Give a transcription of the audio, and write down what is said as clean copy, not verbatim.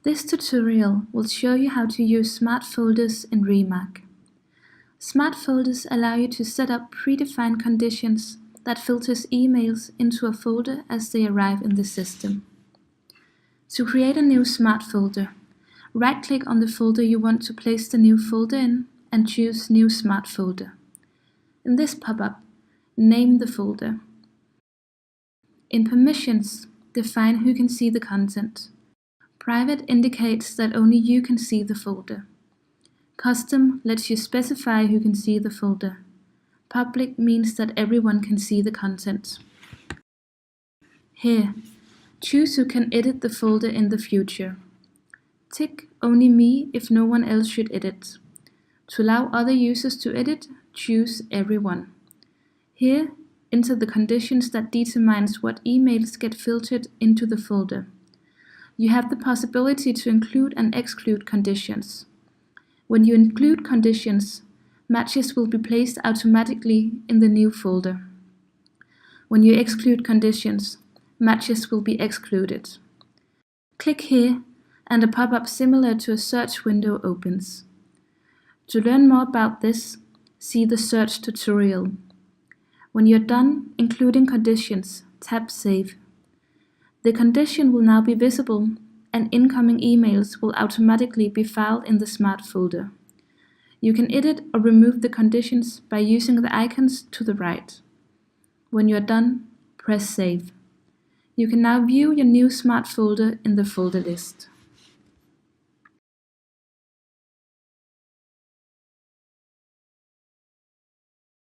This tutorial will show you how to use smart folders in reMARK. Smart folders allow you to set up predefined conditions that filters emails into a folder as they arrive in the system. To create a new smart folder, right-click on the folder you want to place the new folder in and choose New Smart Folder. In this pop-up, name the folder. In Permissions, define who can see the content. Private indicates that only you can see the folder. Custom lets you specify who can see the folder. Public means that everyone can see the content. Here, choose who can edit the folder in the future. Tick Only me if no one else should edit. To allow other users to edit, choose Everyone. Here, enter the conditions that determines what emails get filtered into the folder. You have the possibility to include and exclude conditions. When you include conditions, matches will be placed automatically in the new folder. When you exclude conditions, matches will be excluded. Click here and a pop-up similar to a search window opens. To learn more about this, see the search tutorial. When you're done including conditions, tap Save. The condition will now be visible and incoming emails will automatically be filed in the smart folder. You can edit or remove the conditions by using the icons to the right. When you're done, press Save. You can now view your new smart folder in the folder list.